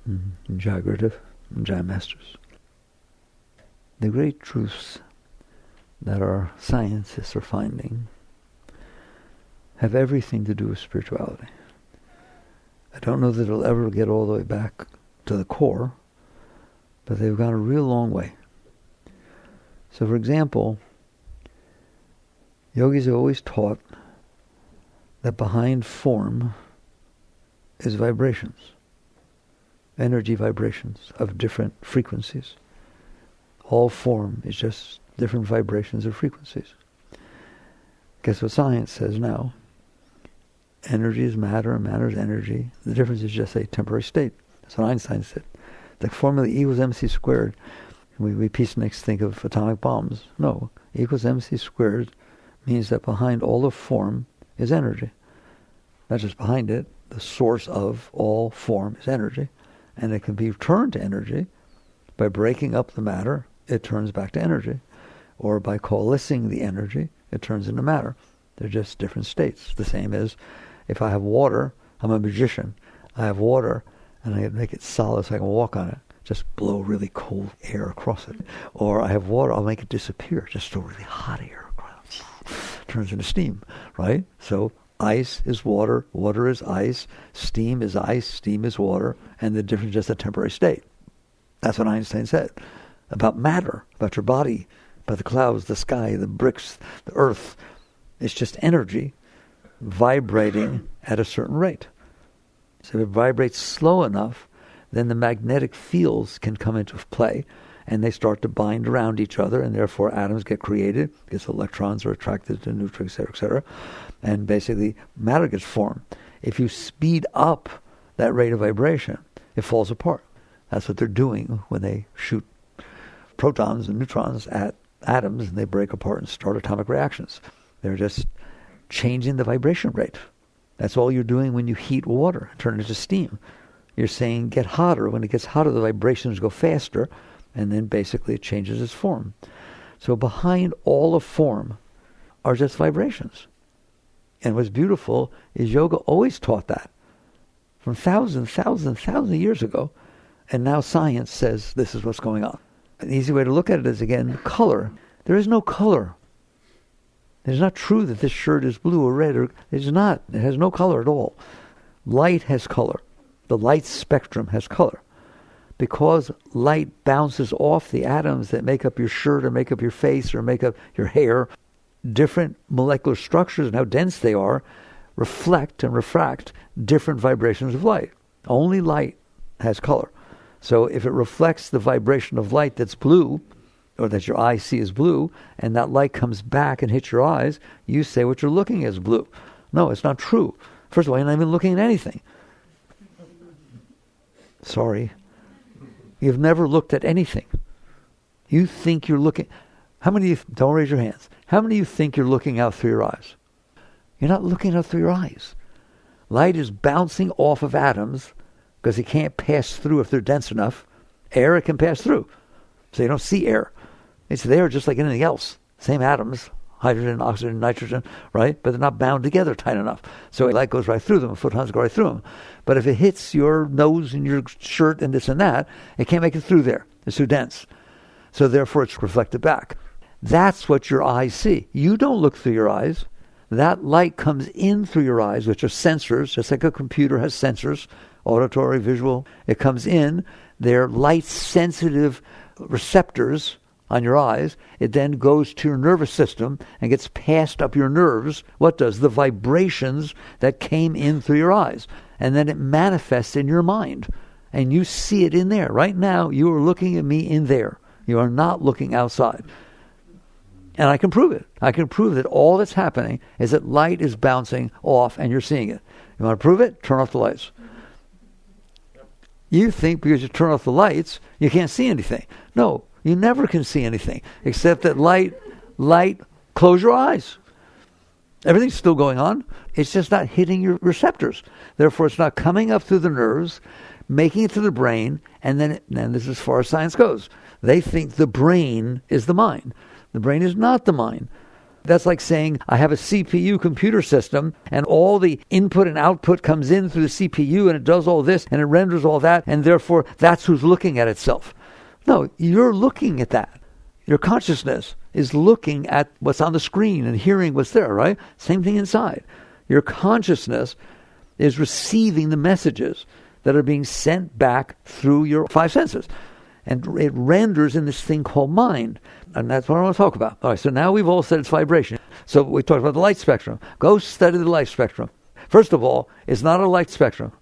Jagrata, Jai Masters. The great truths that our scientists are finding have everything to do with spirituality. I don't know that it'll ever get all the way back to the core, but they've gone a real long way. So, for example, yogis have always taught that behind form is vibrations, energy vibrations of different frequencies. All form is just different vibrations or frequencies. Guess what science says now? Energy is matter and matter is energy. The difference is just a temporary state. That's what Einstein said. The formula E equals mc squared. We peaceniks think of atomic bombs. No, E equals mc squared means that behind all of form is energy. Not just behind it, the source of all form is energy. And it can be turned to energy by breaking up the matter, it turns back to energy. Or by coalescing the energy, it turns into matter. They're just different states. The same as if I have water, I'm a magician. I have water and I make it solid so I can walk on it. Just blow really cold air across it. Or I have water, I'll make it disappear. Just throw really hot air across it. Turns into steam, right? So ice is water, water is ice, steam is ice, steam is water, and the difference is just a temporary state. That's what Einstein said about matter, about your body, about the clouds, the sky, the bricks, the earth. It's just energy vibrating at a certain rate. So if it vibrates slow enough, then the magnetic fields can come into play, and they start to bind around each other, and therefore atoms get created, because electrons are attracted to neutrons, etc., and basically matter gets formed. If you speed up that rate of vibration, it falls apart. That's what they're doing when they shoot protons and neutrons at atoms, and they break apart and start atomic reactions. They're just changing the vibration rate. That's all you're doing when you heat water, turn it into steam. You're saying get hotter. When it gets hotter, the vibrations go faster, and then basically it changes its form. So behind all of form are just vibrations. And what's beautiful is yoga always taught that from thousands of years ago. And now science says this is what's going on. An easy way to look at it is, again, color. There is no color. It's not true that this shirt is blue or red. It's not. It has no color at all. Light has color. The light spectrum has color. Because light bounces off the atoms that make up your shirt or make up your face or make up your hair, different molecular structures and how dense they are reflect and refract different vibrations of light. Only light has color. So if it reflects the vibration of light that's blue, or that your eye see as blue, and that light comes back and hits your eyes, you say what you're looking at is blue. No, it's not true. First of all, you're not even looking at anything. Sorry. You've never looked at anything. You think you're looking... How many of you... Don't raise your hands. How many of you think you're looking out through your eyes? You're not looking out through your eyes. Light is bouncing off of atoms because it can't pass through if they're dense enough. Air, it can pass through. So you don't see air. It's there just like anything else. Same atoms, hydrogen, oxygen, nitrogen, right? But they're not bound together tight enough. So light goes right through them, photons go right through them. But if it hits your nose and your shirt and this and that, it can't make it through there. It's too dense. So therefore it's reflected back. That's what your eyes see. You don't look through your eyes. That light comes in through your eyes, which are sensors, just like a computer has sensors, auditory, visual. It comes in. They're light-sensitive receptors on your eyes. It then goes to your nervous system and gets passed up your nerves. What does? The vibrations that came in through your eyes. And then it manifests in your mind. And you see it in there. Right now, you are looking at me in there. You are not looking outside. And I can prove it. I can prove that all that's happening is that light is bouncing off and you're seeing it. You want to prove it? Turn off the lights. You think because you turn off the lights, you can't see anything. No, you never can see anything except that light, close your eyes. Everything's still going on. It's just not hitting your receptors. Therefore, it's not coming up through the nerves, making it to the brain, and then this is as far as science goes. They think the brain is the mind. The brain is not the mind. That's like saying, I have a CPU computer system, and all the input and output comes in through the CPU, and it does all this, and it renders all that, and therefore that's who's looking at itself. No, you're looking at that. Your consciousness is looking at what's on the screen and hearing what's there, right? Same thing inside. Your consciousness is receiving the messages that are being sent back through your five senses. And it renders in this thing called mind. And that's what I want to talk about. All right, so now we've all said it's vibration. So we talked about the light spectrum. Go study the light spectrum. First of all, it's not a light spectrum.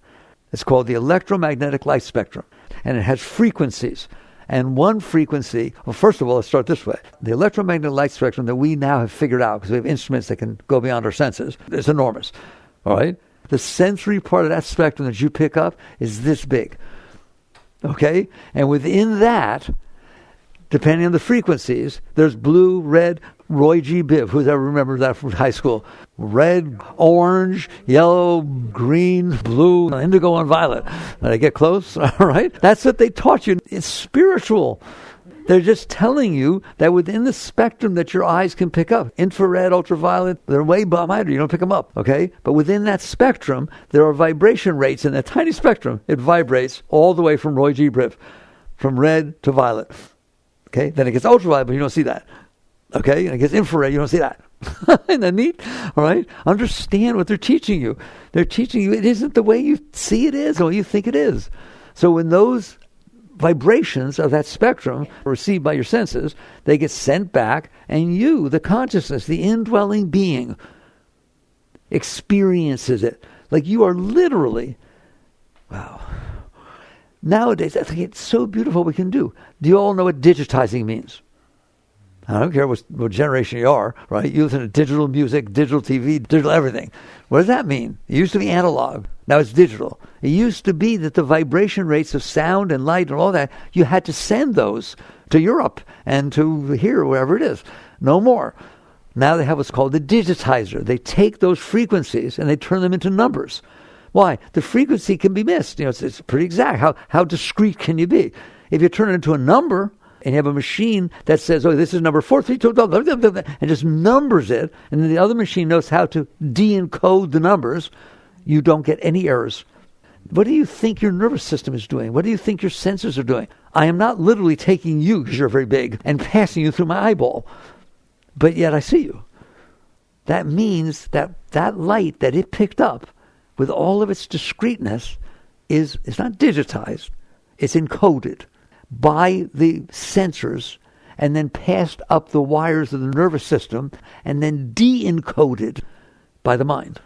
It's called the electromagnetic light spectrum. And it has frequencies. And one frequency, well, first of all, let's start this way. The electromagnetic light spectrum that we now have figured out, because we have instruments that can go beyond our senses, is enormous. All right? The sensory part of that spectrum that you pick up is this big. Okay? And within that, depending on the frequencies, there's blue, red, Roy G. Biv. Who's ever remembers that from high school? Red, orange, yellow, green, blue, indigo, and violet. Did I get close? All right? That's what they taught you. It's spiritual. They're just telling you that within the spectrum that your eyes can pick up, infrared, ultraviolet, they're way behind you. You don't pick them up, okay? But within that spectrum, there are vibration rates in that tiny spectrum. It vibrates all the way from Roy G. Biv, from red to violet. Okay? Then it gets ultraviolet, but you don't see that. Okay? And it gets infrared, you don't see that. Isn't that neat? All right? Understand what they're teaching you. They're teaching you it isn't the way you see it is or you think it is. So when those vibrations of that spectrum are received by your senses, they get sent back, and you, the consciousness, the indwelling being, experiences it. Like you are literally, wow. Nowadays, I think it's so beautiful what we can do. Do you all know what digitizing means? I don't care what generation you are, right? You listen to digital music, digital TV, digital everything. What does that mean? It used to be analog. Now it's digital. It used to be that the vibration rates of sound and light and all that, you had to send those to Europe and to here, wherever it is. No more. Now they have what's called the digitizer. They take those frequencies and they turn them into numbers. Why? The frequency can be missed. You know, it's pretty exact. How discrete can you be? If you turn it into a number, and you have a machine that says, oh, this is number 432, and just numbers it, and then the other machine knows how to de-encode the numbers, you don't get any errors. What do you think your nervous system is doing? What do you think your senses are doing? I am not literally taking you, because you're very big, and passing you through my eyeball, but yet I see you. That means that that light that it picked up, with all of its discreteness, it's not digitized, it's encoded by the sensors and then passed up the wires of the nervous system and then de-encoded by the mind.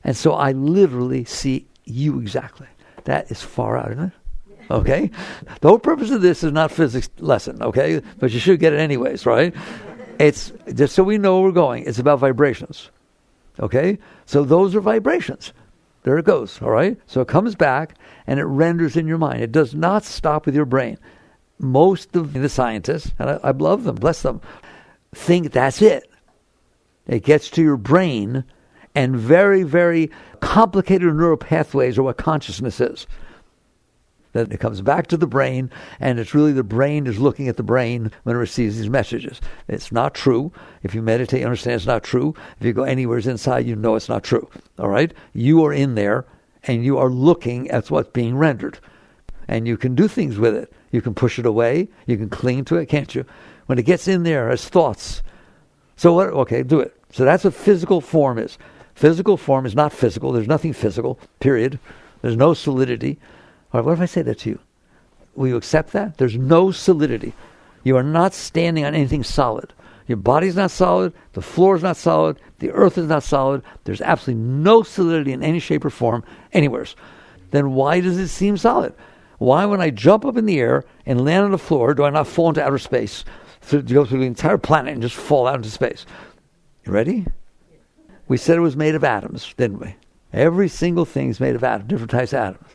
And so I literally see you exactly. That is far out, isn't it? Okay? The whole purpose of this is not physics lesson, okay? But you should get it anyways, right? It's just so we know where we're going. It's about vibrations. Okay? So those are vibrations. There it goes, all right? So it comes back and it renders in your mind. It does not stop with your brain. Most of the scientists, and I love them, bless them, think that's it. It gets to your brain, and very, very complicated neural pathways are what consciousness is. Then it comes back to the brain, and it's really the brain is looking at the brain when it receives these messages. It's not true. If you meditate, you understand it's not true. If you go anywhere inside, you know it's not true. All right? You are in there, and you are looking at what's being rendered. And you can do things with it. You can push it away. You can cling to it, can't you? When it gets in there as thoughts. So what? Okay, do it. So that's what physical form is. Physical form is not physical. There's nothing physical, period. There's no solidity. All right, what if I say that to you? Will you accept that? There's no solidity. You are not standing on anything solid. Your body's not solid. The floor is not solid. The earth is not solid. There's absolutely no solidity in any shape or form anywhere. Then why does it seem solid? Why, when I jump up in the air and land on the floor, do I not fall into outer space, to go through the entire planet and just fall out into space? You ready? We said it was made of atoms, didn't we? Every single thing is made of atoms, different types of atoms.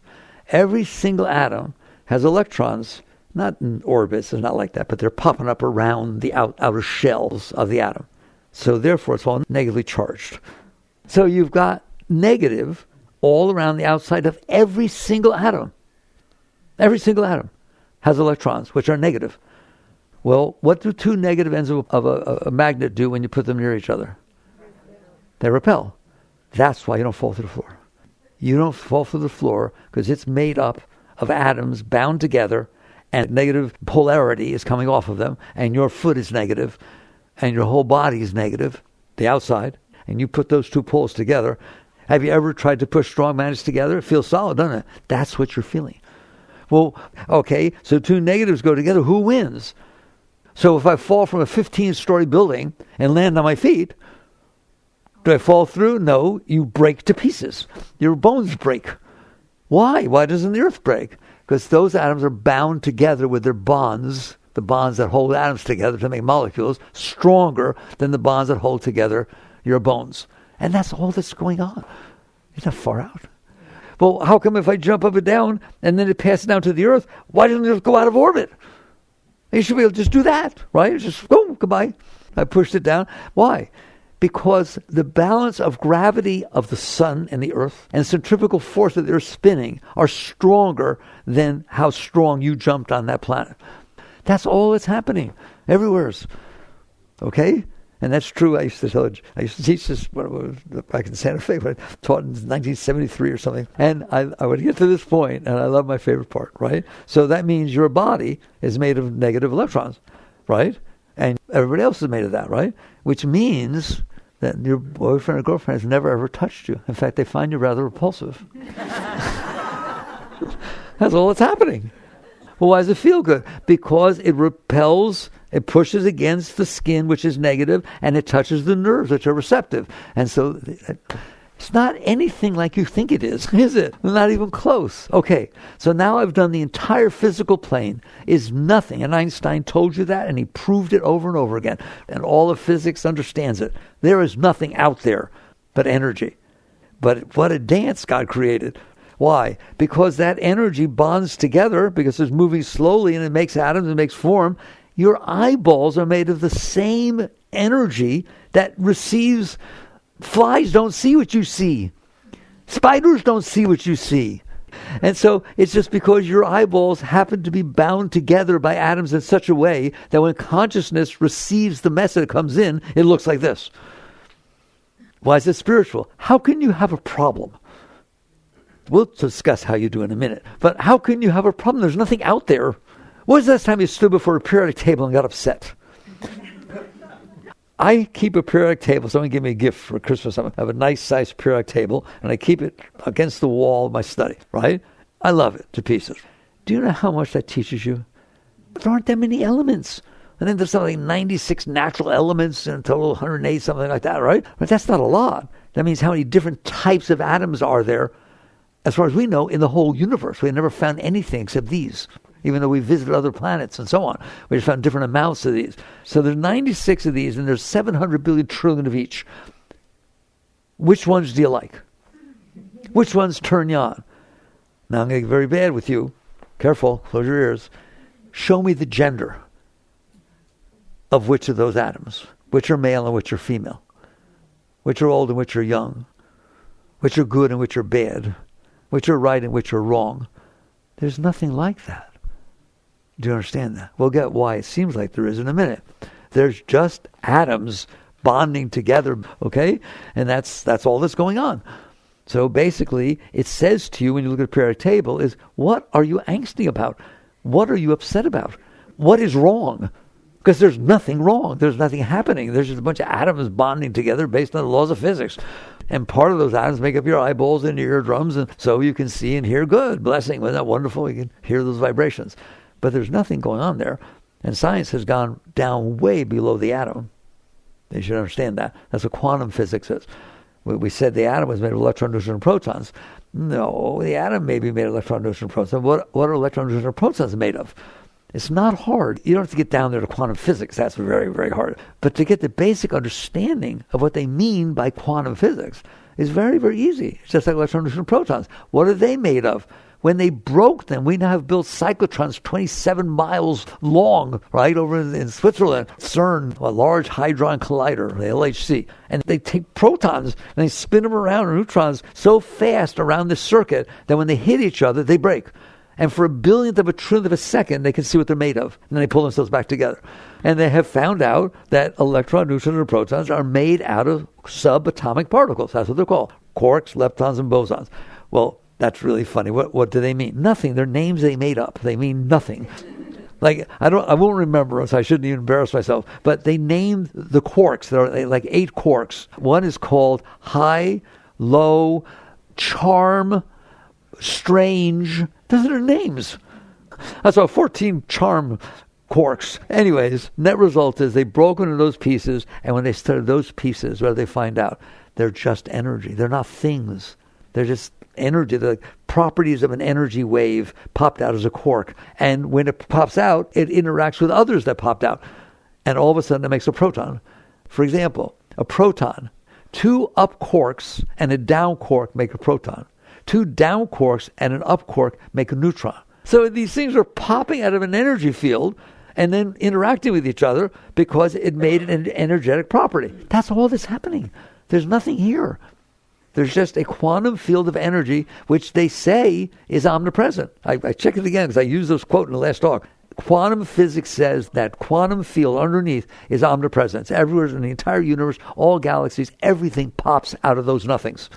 Every single atom has electrons, not in orbits, it's not like that, but they're popping up around the outer shells of the atom. So therefore, it's all negatively charged. So you've got negative all around the outside of every single atom. Every single atom has electrons, which are negative. Well, what do two negative ends of a magnet do when you put them near each other? They repel. That's why you don't fall through the floor. You don't fall through the floor because it's made up of atoms bound together, and negative polarity is coming off of them, and your foot is negative, and your whole body is negative, the outside, and you put those two poles together. Have you ever tried to push strong magnets together? It feels solid, doesn't it? That's what you're feeling. Well, okay, so two negatives go together. Who wins? So if I fall from a 15-story building and land on my feet, do I fall through? No, you break to pieces. Your bones break. Why? Why doesn't the earth break? Because those atoms are bound together with their bonds, the bonds that hold atoms together to make molecules, stronger than the bonds that hold together your bones. And that's all that's going on. It's not far out. Well, how come if I jump up and down and then it passes down to the earth, why doesn't it go out of orbit? You should be able to just do that, right? Just go, goodbye. I pushed it down. Why? Because the balance of gravity of the sun and the earth and centrifugal force that they're spinning are stronger than how strong you jumped on that planet. That's all that's happening everywhere. Okay? And that's true. I used to teach this when I was back in Santa Fe, when I taught in 1973 or something. And I would get to this point, and I love my favorite part, right? So that means your body is made of negative electrons, right? And everybody else is made of that, right? Which means that your boyfriend or girlfriend has never ever touched you. In fact, they find you rather repulsive. That's all that's happening. Well, why does it feel good? Because it repels, it pushes against the skin, which is negative, and it touches the nerves, which are receptive. And so it's not anything like you think it is it? Not even close. Okay, so now I've done the entire physical plane is nothing. And Einstein told you that, and he proved it over and over again. And all of physics understands it. There is nothing out there but energy. But what a dance God created. Why? Because that energy bonds together, because it's moving slowly and it makes atoms, it makes form. Your eyeballs are made of the same energy that receives. Flies don't see what you see. Spiders don't see what you see. And so it's just because your eyeballs happen to be bound together by atoms in such a way that when consciousness receives the message that comes in, it looks like this. Why is it spiritual? How can you have a problem? We'll discuss how you do in a minute. But how can you have a problem? There's nothing out there. When was the last time you stood before a periodic table and got upset? I keep a periodic table. Someone gave me a gift for Christmas. I have a nice-sized periodic table, and I keep it against the wall of my study, right? I love it to pieces. Do you know how much that teaches you? There aren't that many elements. I think there's something like 96 natural elements and a total 108, something like that, right? But that's not a lot. That means how many different types of atoms are there, as far as we know, in the whole universe. We have never found anything except these, even though we visited other planets and so on. We just found different amounts of these. So there's 96 of these, and there's 700 billion trillion of each. Which ones do you like? Which ones turn you on? Now I'm going to get very bad with you. Careful, close your ears. Show me the gender of which of those atoms. Which are male and which are female. Which are old and which are young. Which are good and which are bad. Which are right and which are wrong. There's nothing like that. Do you understand that? We'll get why it seems like there is in a minute. There's just atoms bonding together, okay? And that's all that's going on. So basically, it says to you when you look at a periodic table is, what are you angsty about? What are you upset about? What is wrong? Because there's nothing wrong. There's nothing happening. There's just a bunch of atoms bonding together based on the laws of physics. And part of those atoms make up your eyeballs and your eardrums, and so you can see and hear good. Blessing. Wasn't that wonderful? You can hear those vibrations. But there's nothing going on there. And science has gone down way below the atom. You should understand that. That's what quantum physics is. We said the atom was made of electrons, neutrons, and protons. No, the atom may be made of electrons, neutrons, and protons. What are electrons, neutrons, and protons made of? It's not hard. You don't have to get down there to quantum physics. That's very, very hard. But to get the basic understanding of what they mean by quantum physics is very, very easy. It's just like electrons, neutrons, and protons. What are they made of? When they broke them, we now have built cyclotrons 27 miles long, right, over in Switzerland. CERN, a Large Hadron Collider, the LHC. And they take protons and they spin them around, or neutrons, so fast around this circuit that when they hit each other, they break. And for a billionth of a trillionth of a second, they can see what they're made of. And then they pull themselves back together. And they have found out that electrons, neutrons, and protons are made out of subatomic particles. That's what they're called. Quarks, leptons, and bosons. Well, that's really funny. What do they mean? Nothing. They're names they made up. They mean nothing. Like, I won't remember them, so I shouldn't even embarrass myself. But they named the quarks. There are like 8 quarks. One is called high, low, charm, strange. Those are their names. That's all 14 charm quarks. Anyways, net result is they broke into those pieces, and when they studied those pieces, what do they find out? They're just energy. They're not things. They're just energy. The properties of an energy wave popped out as a quark. And when it pops out, it interacts with others that popped out. And all of a sudden it makes a proton. For example, a proton. 2 up quarks and a down quark make a proton. 2 down quarks and an up quark make a neutron. So these things are popping out of an energy field and then interacting with each other because it made an energetic property. That's all that's happening. There's nothing here. There's just a quantum field of energy, which they say is omnipresent. I checked it again because I used this quote in the last talk. Quantum physics says that quantum field underneath is omnipresent. It's everywhere in the entire universe, all galaxies, everything pops out of those nothings.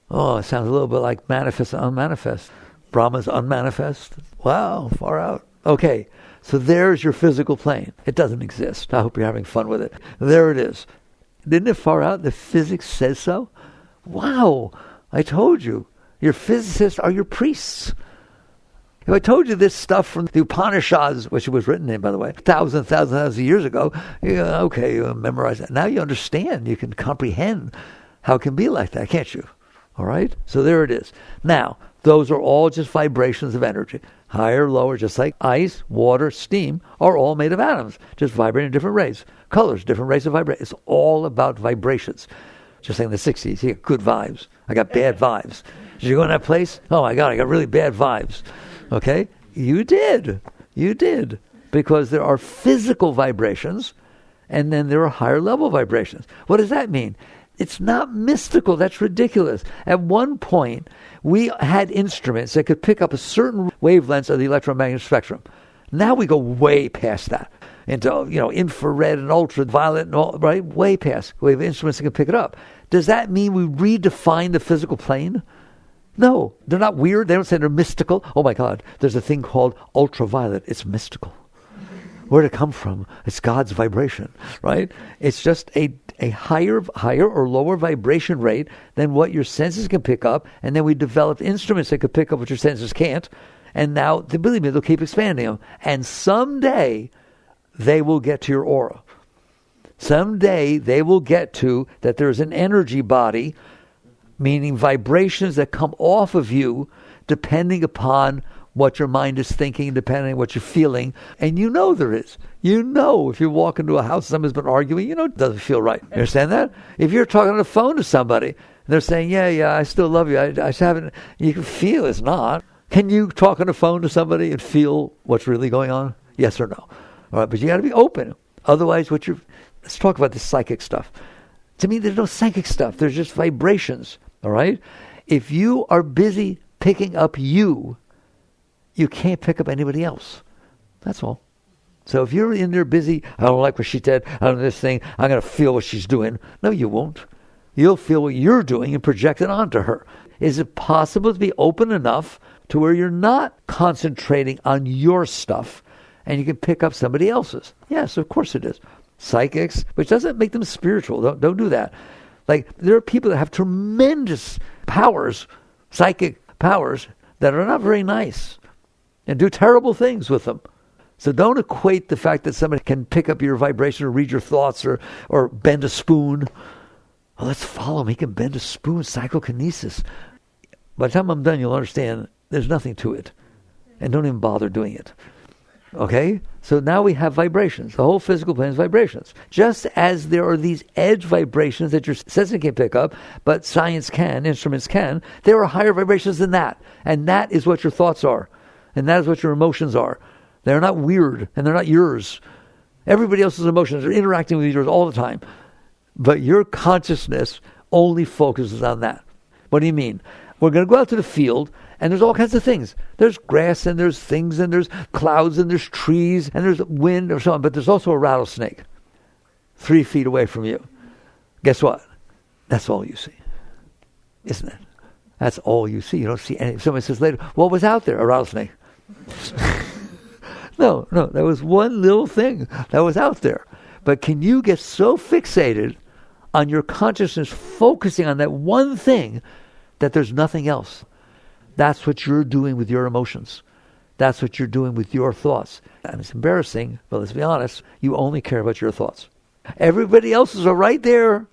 Oh, it sounds a little bit like manifest and unmanifest. Brahma's unmanifest. Wow, far out. Okay, so there's your physical plane. It doesn't exist. I hope you're having fun with it. There it is. Isn't it far out? The physics says so. Wow, I told you. Your physicists are your priests. If I told you this stuff from the Upanishads, which it was written in, by the way, thousands of years ago, okay, you memorize that. Now you understand. You can comprehend how it can be like that, can't you? All right? So there it is. Now, those are all just vibrations of energy. Higher, lower, just like ice, water, steam, are all made of atoms, just vibrating in different rays. Colors, different rays of vibration. It's all about vibrations. Just like in the 60s, you got good vibes. I got bad vibes. Did you go in that place? Oh my God, I got really bad vibes. Okay? You did. You did. Because there are physical vibrations, and then there are higher level vibrations. What does that mean? It's not mystical. That's ridiculous. At one point, we had instruments that could pick up a certain wavelengths of the electromagnetic spectrum. Now we go way past that. Into, infrared and ultraviolet and all, right? Way past. We have instruments that can pick it up. Does that mean we redefine the physical plane? No. They're not weird. They don't say they're mystical. Oh my God. There's a thing called ultraviolet. It's mystical. Where did it come from? It's God's vibration, right? It's just a higher or lower vibration rate than what your senses can pick up. And then we developed instruments that could pick up what your senses can't. And now, believe me, they'll keep expanding them. And someday, they will get to your aura. Someday they will get to that there's an energy body, meaning vibrations that come off of you depending upon what your mind is thinking, depending on what you're feeling. And there is. If you walk into a house, someone's been arguing, it doesn't feel right. You understand that? If you're talking on the phone to somebody, and they're saying, yeah, I still love you. I just haven't, you can feel it's not. Can you talk on the phone to somebody and feel what's really going on? Yes or no? All right, but you got to be open. Otherwise, let's talk about this psychic stuff. To me, there's no psychic stuff. There's just vibrations. All right? If you are busy picking up you can't pick up anybody else. That's all. So if you're in there busy, I don't like what she said, I don't know this thing, I'm going to feel what she's doing. No, you won't. You'll feel what you're doing and project it onto her. Is it possible to be open enough to where you're not concentrating on your stuff and you can pick up somebody else's? Yes, of course it is. Psychics, which doesn't make them spiritual. Don't do that. Like, there are people that have tremendous powers, psychic powers, that are not very nice and do terrible things with them. So don't equate the fact that somebody can pick up your vibration or read your thoughts or bend a spoon. Oh, let's follow him. He can bend a spoon, psychokinesis. By the time I'm done, you'll understand there's nothing to it. And don't even bother doing it. Okay? So now we have vibrations. The whole physical plane is vibrations. Just as there are these edge vibrations that your senses can't pick up, but science can, instruments can, there are higher vibrations than that. And that is what your thoughts are. And that is what your emotions are. They're not weird, and they're not yours. Everybody else's emotions are interacting with yours all the time. But your consciousness only focuses on that. What do you mean? We're going to go out to the field, And there's all kinds of things. There's grass and there's things and there's clouds and there's trees and there's wind or so on. But there's also a rattlesnake 3 feet away from you. Guess what? That's all you see. Isn't it? That's all you see. You don't see anything. Somebody says later, what was out there? A rattlesnake. No, there was one little thing that was out there. But can you get so fixated on your consciousness focusing on that one thing that there's nothing else? That's what you're doing with your emotions. That's what you're doing with your thoughts. And it's embarrassing, but let's be honest, you only care about your thoughts. Everybody else's are right there.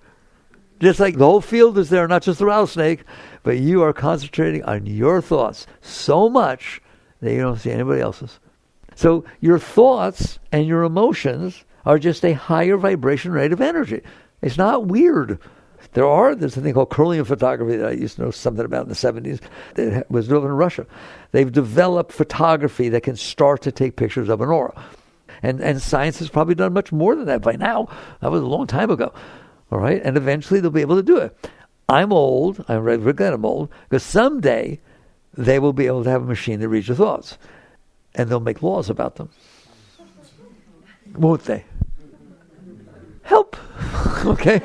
Just like the whole field is there, not just the rattlesnake, but you are concentrating on your thoughts so much that you don't see anybody else's. So your thoughts and your emotions are just a higher vibration rate of energy. It's not weird. There's a thing called Kirlian photography that I used to know something about in the 70s that was developed in Russia. They've developed photography that can start to take pictures of an aura. And science has probably done much more than that by now. That was a long time ago. All right? And eventually they'll be able to do it. I'm old. I'm very glad I'm old. Because someday they will be able to have a machine that reads your thoughts. And they'll make laws about them. Won't they? Help. Okay?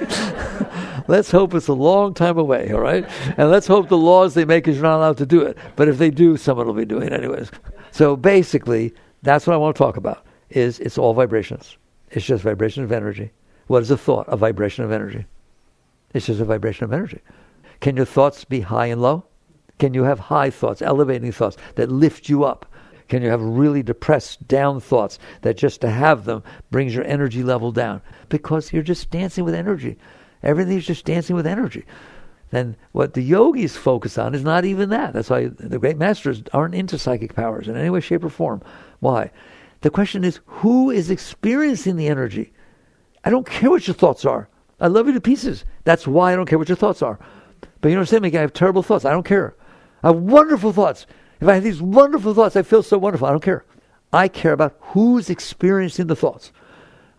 Let's hope it's a long time away, all right? And let's hope the laws they make is you're not allowed to do it. But if they do, someone will be doing it anyways. So basically, that's what I want to talk about, is it's all vibrations. It's just vibration of energy. What is a thought? A vibration of energy. It's just a vibration of energy. Can your thoughts be high and low? Can you have high thoughts, elevating thoughts that lift you up? Can you have really depressed, down thoughts that just to have them brings your energy level down? Because you're just dancing with energy. Everything's just dancing with energy. Then what the yogis focus on is not even that. That's why the great masters aren't into psychic powers in any way, shape, or form. Why? The question is, who is experiencing the energy? I don't care what your thoughts are. I love you to pieces. That's why I don't care what your thoughts are. But you understand me? I have terrible thoughts. I don't care. I have wonderful thoughts. If I have these wonderful thoughts, I feel so wonderful. I don't care. I care about who's experiencing the thoughts.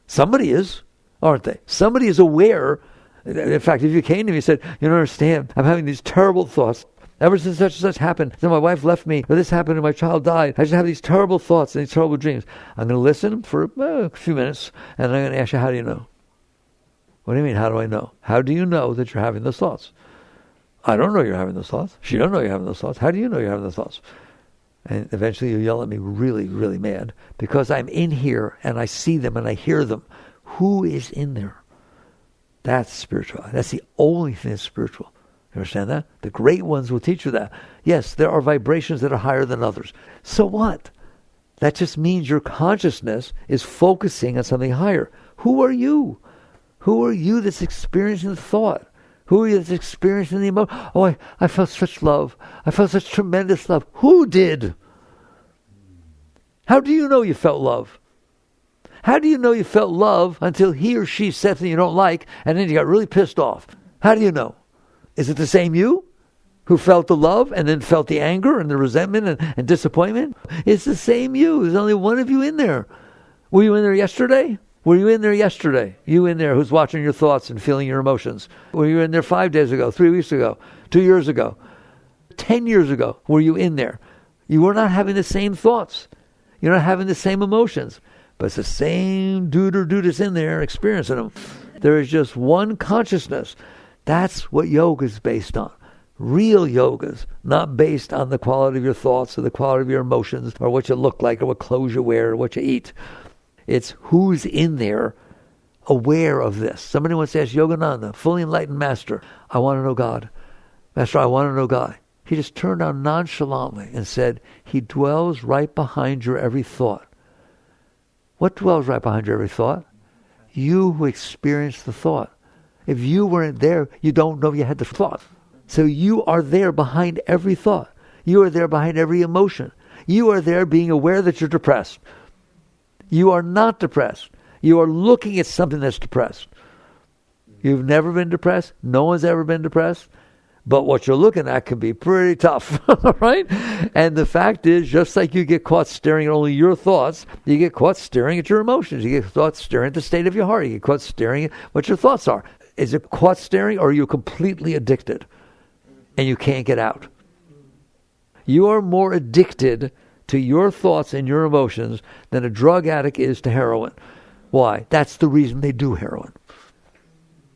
Somebody is, aren't they? Somebody is aware. In fact, if you came to me and said, you don't understand, I'm having these terrible thoughts. Ever since such and such happened, then my wife left me, or this happened and my child died. I just have these terrible thoughts and these terrible dreams. I'm going to listen for a few minutes, and I'm going to ask you, how do you know? What do you mean, how do I know? How do you know that you're having those thoughts? I don't know you're having those thoughts. She don't know you're having those thoughts. How do you know you're having those thoughts? And eventually you yell at me really, really mad because I'm in here and I see them and I hear them. Who is in there? That's spiritual. That's the only thing that's spiritual. You understand that? The great ones will teach you that. Yes, there are vibrations that are higher than others. So what? That just means your consciousness is focusing on something higher. Who are you? Who are you that's experiencing the thought? Who are you that's experiencing the emotion? Oh, I felt such love. I felt such tremendous love. Who did? How do you know you felt love? How do you know you felt love until he or she said something you don't like and then you got really pissed off? How do you know? Is it the same you who felt the love and then felt the anger and the resentment and disappointment? It's the same you. There's only one of you in there. Were you in there yesterday? Were you in there yesterday? You in there who's watching your thoughts and feeling your emotions? Were you in there 5 days ago, 3 weeks ago, 2 years ago, 10 years ago? Were you in there? You were not having the same thoughts. You're not having the same emotions. But it's the same dude or dudess in there experiencing them. There is just one consciousness. That's what yoga is based on. Real yogas, not based on the quality of your thoughts or the quality of your emotions or what you look like or what clothes you wear or what you eat. It's who's in there aware of this. Somebody once asked Yogananda, fully enlightened master, I want to know God. Master, I want to know God. He just turned down nonchalantly and said, he dwells right behind your every thought. What dwells right behind your every thought? You who experienced the thought. If you weren't there, you don't know you had the thought. So you are there behind every thought. You are there behind every emotion. You are there being aware that you're depressed. You are not depressed. You are looking at something that's depressed. You've never been depressed. No one's ever been depressed. But what you're looking at can be pretty tough, right? And the fact is, just like you get caught staring at only your thoughts, you get caught staring at your emotions. You get caught staring at the state of your heart. You get caught staring at what your thoughts are. Is it caught staring or are you completely addicted and you can't get out? You are more addicted to your thoughts and your emotions than a drug addict is to heroin. Why? That's the reason they do heroin.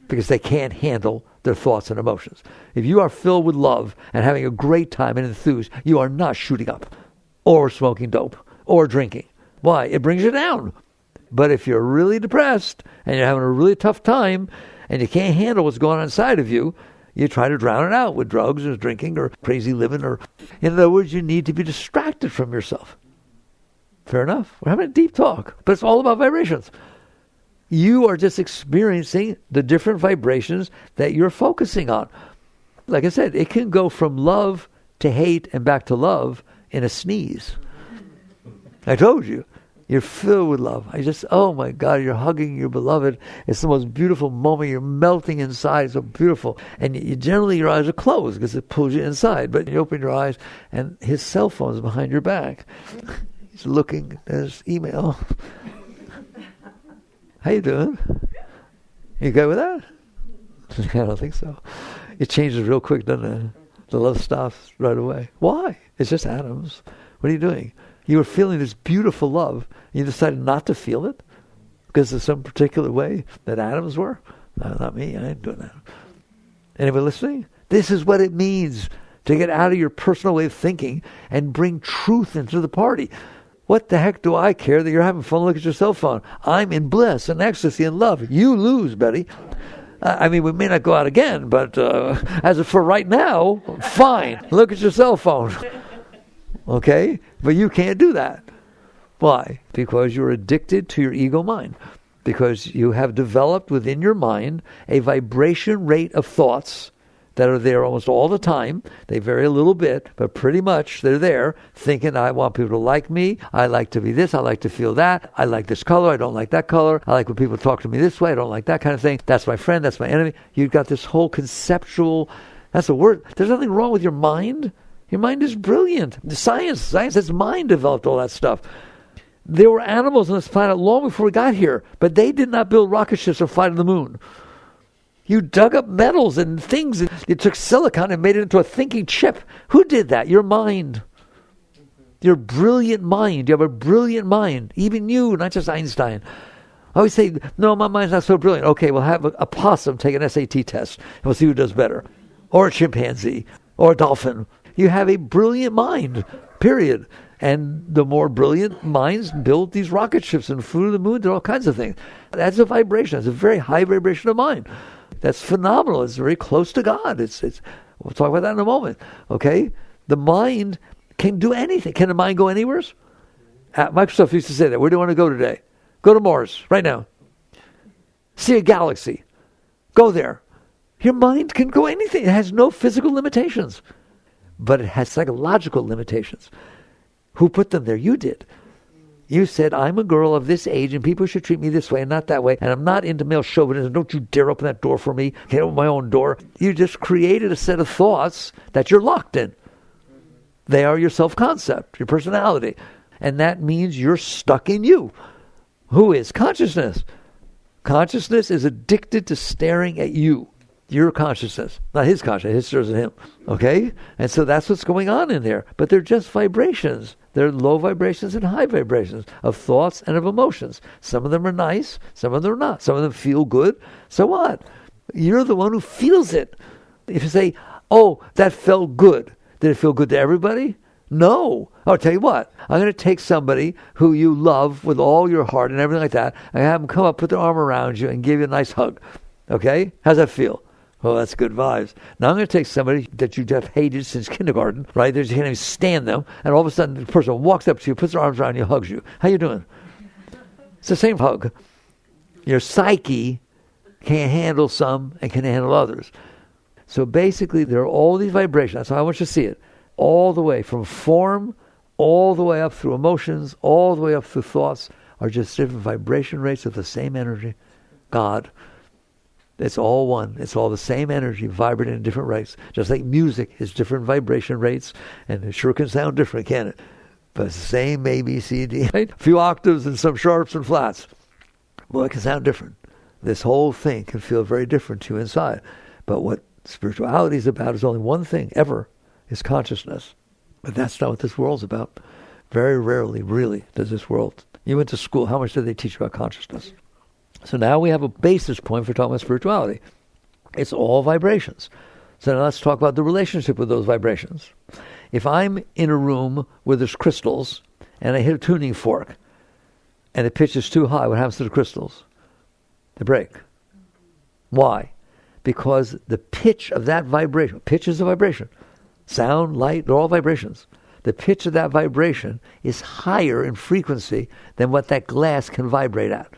Because they can't handle their thoughts and emotions. If you are filled with love and having a great time and enthused, you are not shooting up or smoking dope or drinking. Why? It brings you down. But if you're really depressed and you're having a really tough time and you can't handle what's going on inside of you, you try to drown it out with drugs or drinking or crazy living. Or, in other words, you need to be distracted from yourself. Fair enough. We're having a deep talk, but it's all about vibrations. You are just experiencing the different vibrations that you're focusing on. Like I said, it can go from love to hate and back to love in a sneeze. I told you. You're filled with love. Oh my God, you're hugging your beloved. It's the most beautiful moment. You're melting inside. It's so beautiful. And generally your eyes are closed because it pulls you inside. But you open your eyes and his cell phone is behind your back. He's looking at his email. How you doing? You okay with that? I don't think so. It changes real quick, doesn't it? The love stops right away. Why? It's just atoms. What are you doing? You were feeling this beautiful love. You decided not to feel it because of some particular way that atoms were? No, not me. I ain't doing that. Anybody listening? This is what it means to get out of your personal way of thinking and bring truth into the party. What the heck do I care that you're having fun? Look at your cell phone. I'm in bliss and ecstasy and love. You lose, Betty. I mean, we may not go out again, but as of for right now, fine. Look at your cell phone. Okay? But you can't do that. Why? Because you're addicted to your ego mind. Because you have developed within your mind a vibration rate of thoughts that are there almost all the time. They vary a little bit, but pretty much they're there, thinking, I want people to like me. I like to be this. I like to feel that. I like this color. I don't like that color. I like when people talk to me this way. I don't like that kind of thing. That's my friend. That's my enemy. You've got this whole conceptual, that's a word. There's nothing wrong with your mind. Your mind is brilliant. The science has mind developed all that stuff. There were animals on this planet long before we got here, but they did not build rocket ships or fly to the moon. You dug up metals and things. And you took silicon and made it into a thinking chip. Who did that? Your mind. Your brilliant mind. You have a brilliant mind. Even you, not just Einstein. I always say, no, my mind's not so brilliant. Okay, we'll have a possum take an SAT test, and we'll see who does better. Or a chimpanzee. Or a dolphin. You have a brilliant mind, period. And the more brilliant minds build these rocket ships and flew to the moon, did all kinds of things. That's a vibration. It's a very high vibration of mind. That's phenomenal. It's very close to God. We'll talk about that in a moment. Okay? The mind can do anything. Can the mind go anywhere? Microsoft used to say that. Where do you want to go today? Go to Mars right now. See a galaxy. Go there. Your mind can go anything. It has no physical limitations. But it has psychological limitations. Who put them there? You did. You said, I'm a girl of this age and people should treat me this way and not that way. And I'm not into male chauvinism. Don't you dare open that door for me. I can't open my own door. You just created a set of thoughts that you're locked in. They are your self-concept, your personality. And that means you're stuck in you. Who is? Consciousness. Consciousness is addicted to staring at you. Your consciousness, not his consciousness, his stares at him. Okay? And so that's what's going on in there. But they're just vibrations. They're low vibrations and high vibrations of thoughts and of emotions. Some of them are nice, some of them are not. Some of them feel good. So what? You're the one who feels it. If you say, oh, that felt good. Did it feel good to everybody? No. I'll tell you what. I'm going to take somebody who you love with all your heart and everything like that, and have them come up, put their arm around you, and give you a nice hug. Okay? How's that feel? Oh, that's good vibes. Now I'm going to take somebody that you have hated since kindergarten, right? You can't even stand them, and all of a sudden the person walks up to you, puts their arms around you, hugs you. How you doing? It's the same hug. Your psyche can't handle some and can handle others. So basically there are all these vibrations. That's how I want you to see it. All the way from form, all the way up through emotions, all the way up through thoughts are just different vibration rates of the same energy. God. It's all one. It's all the same energy vibrating in different rates. Just like music has different vibration rates, and it sure can sound different, can it? But it's the same A, B, C, D. Right? A few octaves and some sharps and flats. Well, it can sound different. This whole thing can feel very different to you inside. But what spirituality is about is only one thing ever, is consciousness. But that's not what this world's about. Very rarely, really, does this world. You went to school. How much did they teach you about consciousness? So now we have a basis point for talking about spirituality. It's all vibrations. So now let's talk about the relationship with those vibrations. If I'm in a room where there's crystals and I hit a tuning fork and the pitch is too high, what happens to the crystals? They break. Why? Because the pitch of that vibration, pitch is a vibration. Sound, light, they're all vibrations. The pitch of that vibration is higher in frequency than what that glass can vibrate at.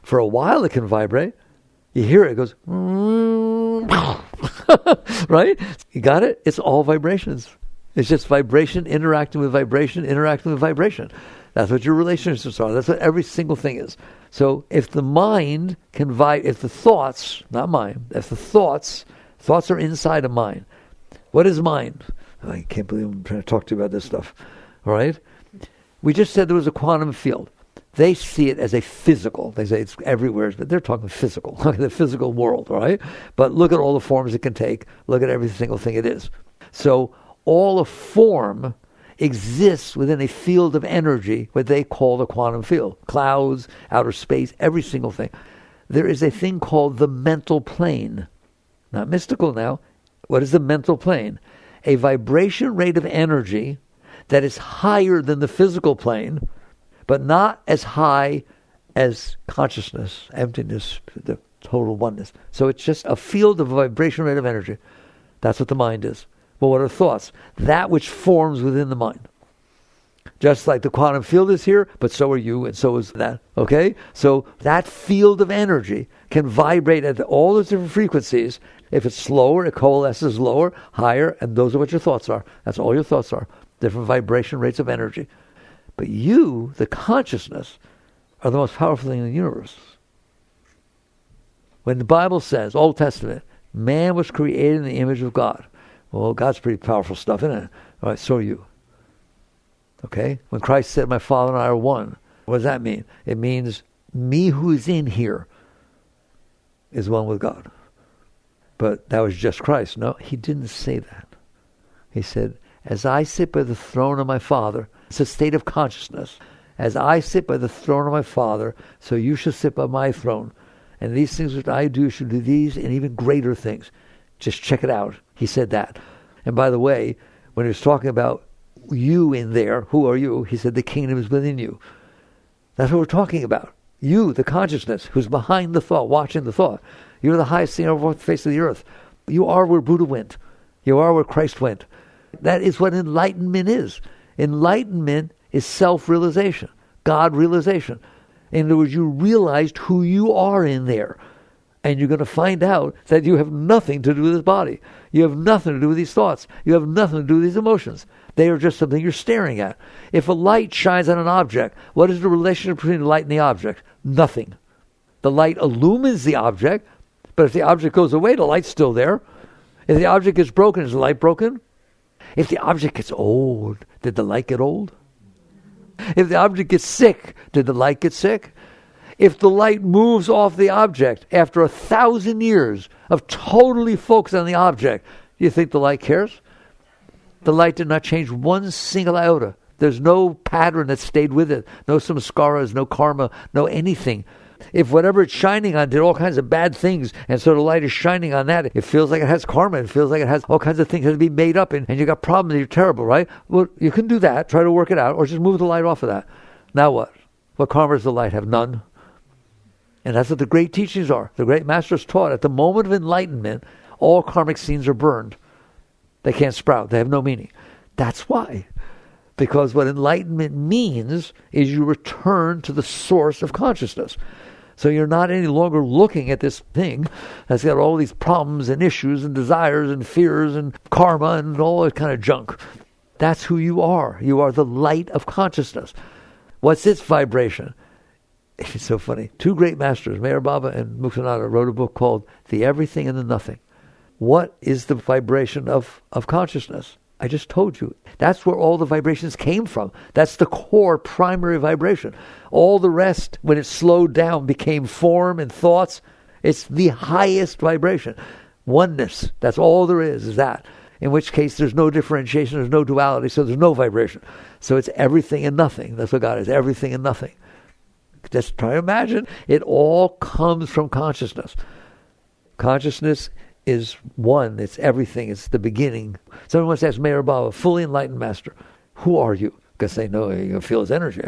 For a while it can vibrate. You hear it, it goes, right? You got it? It's all vibrations. It's just vibration interacting with vibration, interacting with vibration. That's what your relationships are. That's what every single thing is. So if the mind can if the thoughts, not mine, if the thoughts are inside of mind. What is mind? I can't believe I'm trying to talk to you about this stuff. All right? We just said there was a quantum field. They see it as a physical. They say it's everywhere, but they're talking physical. The physical world, all right? But look at all the forms it can take. Look at every single thing it is. So all of form exists within a field of energy, what they call the quantum field. Clouds, outer space, every single thing. There is a thing called the mental plane. Not mystical now. What is the mental plane? A vibration rate of energy that is higher than the physical plane, but not as high as consciousness, emptiness, the total oneness. So it's just a field of vibration rate of energy. That's what the mind is. Well, what are thoughts? That which forms within the mind. Just like the quantum field is here, but so are you, and so is that. Okay? So that field of energy can vibrate at all those different frequencies. If it's slower, it coalesces lower, higher, and those are what your thoughts are. That's all your thoughts are. Different vibration rates of energy. But you, the consciousness, are the most powerful thing in the universe. When the Bible says, Old Testament, man was created in the image of God. Well, God's pretty powerful stuff, isn't it? All right, so are you. Okay? When Christ said, my Father and I are one, what does that mean? It means me who is in here is one with God. But that was just Christ. No, he didn't say that. He said, as I sit by the throne of my Father, it's a state of consciousness. As I sit by the throne of my Father, so you shall sit by my throne. And these things which I do, shall do these and even greater things. Just check it out. He said that. And by the way, when he was talking about you in there, who are you? He said the kingdom is within you. That's what we're talking about. You, the consciousness, who's behind the thought, watching the thought. You're the highest thing over the face of the earth. You are where Buddha went. You are where Christ went. That is what enlightenment is. Enlightenment is self-realization, God-realization. In other words, you realized who you are in there. And you're going to find out that you have nothing to do with this body. You have nothing to do with these thoughts. You have nothing to do with these emotions. They are just something you're staring at. If a light shines on an object, what is the relationship between the light and the object? Nothing. The light illumines the object, but if the object goes away, the light's still there. If the object gets broken, is the light broken? If the object gets old, did the light get old? If the object gets sick, did the light get sick? If the light moves off the object after 1,000 years of totally focus on the object, do you think the light cares? The light did not change one single iota. There's no pattern that stayed with it. No samskaras, no karma, no anything. If whatever it's shining on did all kinds of bad things, and so the light is shining on that, it feels like it has karma, it feels like it has all kinds of things that have to be made up, and you got problems and you're terrible, right? Well, you can do that, try to work it out, or just move the light off of that. Now what? What karma does the light have? None. And that's what the great teachings are. The great masters taught at the moment of enlightenment, all karmic seeds are burned. They can't sprout. They have no meaning. That's why. Because what enlightenment means is you return to the source of consciousness. So you're not any longer looking at this thing that's got all these problems and issues and desires and fears and karma and all that kind of junk. That's who you are. You are the light of consciousness. What's its vibration? It's so funny. Two great masters, Meher Baba and Muktananda, wrote a book called The Everything and the Nothing. What is the vibration of consciousness? I just told you. That's where all the vibrations came from. That's the core primary vibration. All the rest, when it slowed down, became form and thoughts. It's the highest vibration. Oneness. That's all there is that. in which case there's no differentiation, there's no duality, so there's no vibration. So it's everything and nothing. That's what God is, everything and nothing. Just try to imagine. It all comes from consciousness. Consciousness is one. It's everything. It's the beginning. Someone once asked Meher Baba, fully enlightened master, who are you? Because they know you can feel his energy.